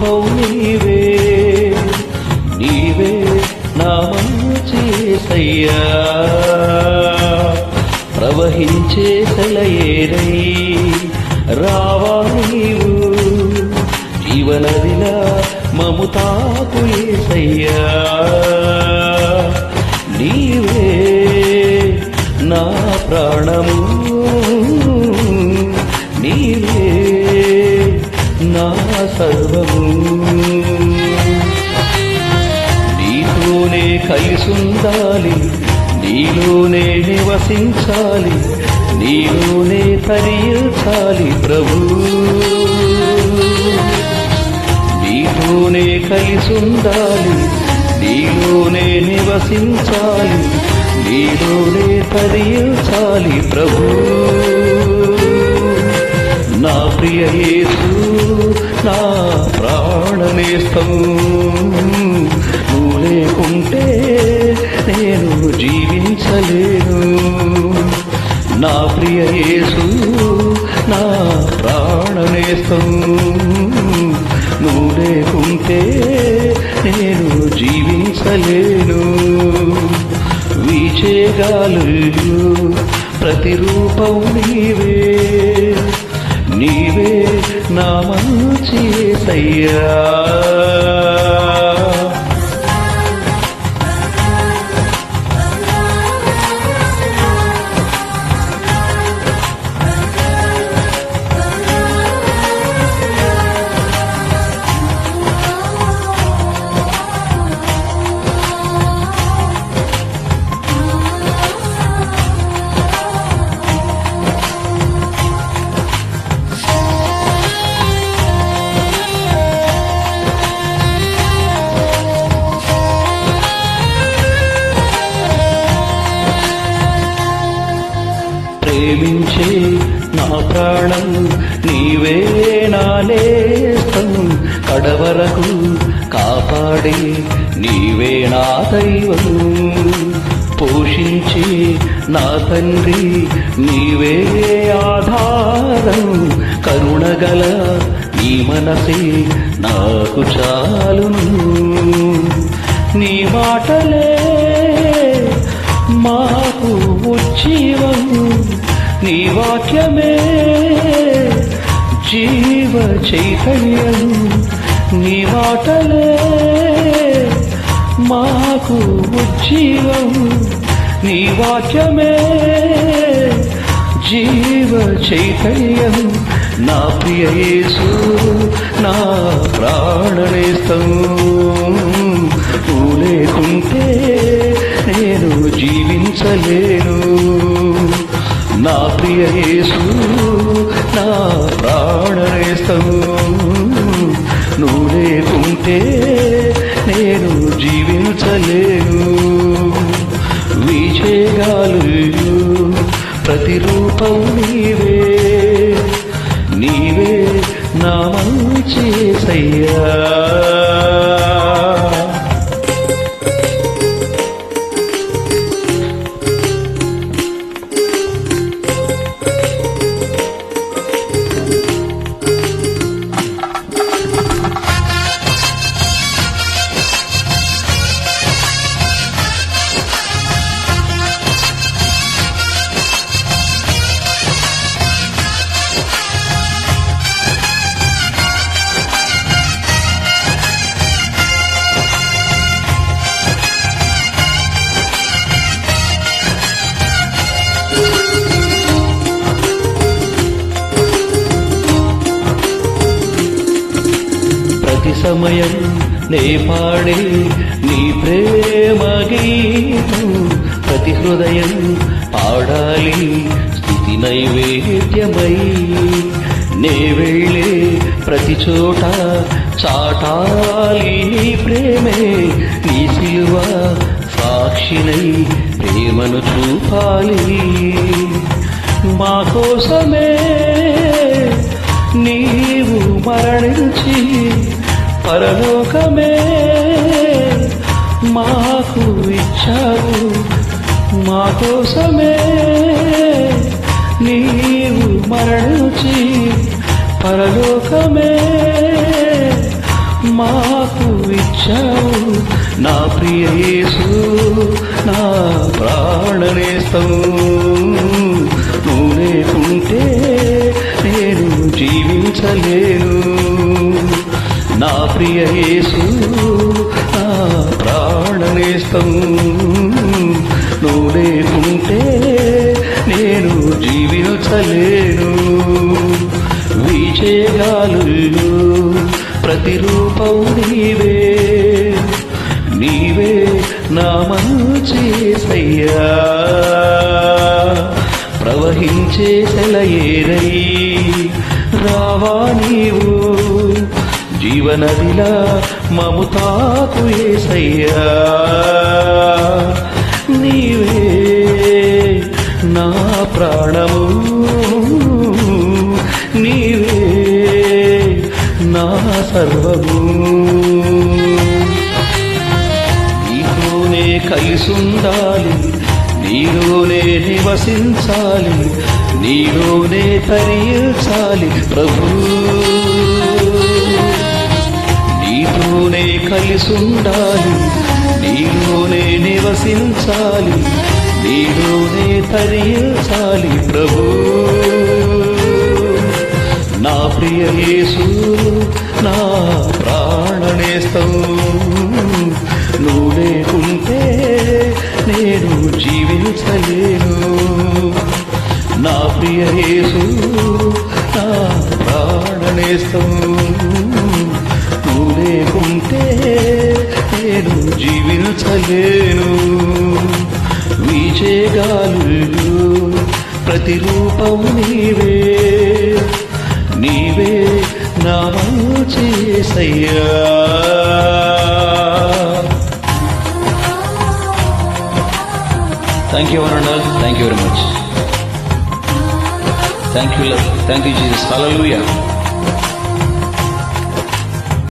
ప్రతిరూపం నీవే, నీవే నా మంచి యేసయ్యా. ప్రవహించే సెలయేరై రావా నీవు, జీవనదిలా మము తాకు యేసయ్యా. నీవే నా ప్రాణము, నీవే నా సర్వము. నీతోనే కలిసుండాలి, నీలోనే నివసించాలి, నీలోనే తరించాలి ప్రభు. నీతోనే కలిసుండాలి, నీలోనే నివసించాలి, నీలోనే తరించాలి ప్రభు. నా ప్రియ యేసు నా ప్రాణనేస్తం, నువ్వు లేకుంటే నేను జీవించలేను. నా ప్రియ యేసు నా ప్రాణనేస్తం, నువ్వు లేకుంటే నేను జీవించలేను. వీచే గాలులు ప్రతిరూపం నీవే, నీవే నా మంచి యేసయ్యా. ప్రేమించే నా ప్రాణం నీవే, నా నేస్తం కడవరకు కాపాడే నీవే నా దైవం. పోషించే నా తండ్రి నీవే ఆధారం, కరుణగల నీ మనసే నాకు చాలును. నీ మాటలే మాకు ఉజ్జీవం, నీ వాక్యమే జీవ చైతన్యం. నీ మాటలే మాకు ఉజ్జీవం, నీ వాక్యమే జీవ చైతన్యం. నా ప్రియ యేసు నా ప్రాణనేస్తం, నువ్వు లేకుంటే నేను జీవించలేను. నా ప్రియ యేసు నా ప్రాణనేస్తం, నువ్వు లేకుంటే నేను జీవించలేను. వీచే గాలులు ప్రతిరూపం నీవే, నీవే నా మంచి యేసయ్యా. ప్రతి సమయం నే పాడే నీ ప్రేమ గీతం, ప్రతి హృదయం పాడాలి స్తుతి నైవేద్యమై. నే వెళ్ళే ప్రతి చోట చాటాలి నీ ప్రేమే, నీ సిలువ సాక్షినై ప్రేమను చూపాలి. మా కోసమే నీవు మరణించి పరలోకమే మాకు ఇచ్చావు. మా కోసమే నీవు మరణించి పరలోకమే మాకు ఇచ్చావు నా ప్రియ యేసు నా ప్రాణనేస్తం నువ్వు లేకుంటే నేను జీవించలేను నా ప్రియ యేసు నా ప్రాణనేస్తం నువ్వు లేకుంటే నేను జీవించలేను వీచేగాలుల్లో ప్రతిరూపం నీవే నీవే నా మంచి యేసయ్యా ప్రవహించే సెలయేరై రావా నీవు జీవనదిలా మమతాకు యేసయ్యా నీవే నా ప్రాణము నీవే నా సర్వము నీతోనే కలిసుండాలి నీలోనే నివసించాలి నీలోనే తరించాలి ప్రభు నీతోనే కలిసుండాలి నీలోనే నివసించాలి నీలోనే తరించాలి ప్రభు నా ప్రియ యేసు నా ప్రాణనేస్తం నువ్వు లేకుంటే నేను జీవించలేను నా ప్రియ యేసు నా ప్రాణనేస్తం నువ్వు లేకుంటే నేను జీవించలేను వీచేగాలుల్లో ప్రతిరూపం నీవే నీవే నా మంచి Yesayya thank you one thank you very much thank you Jesus hallelujah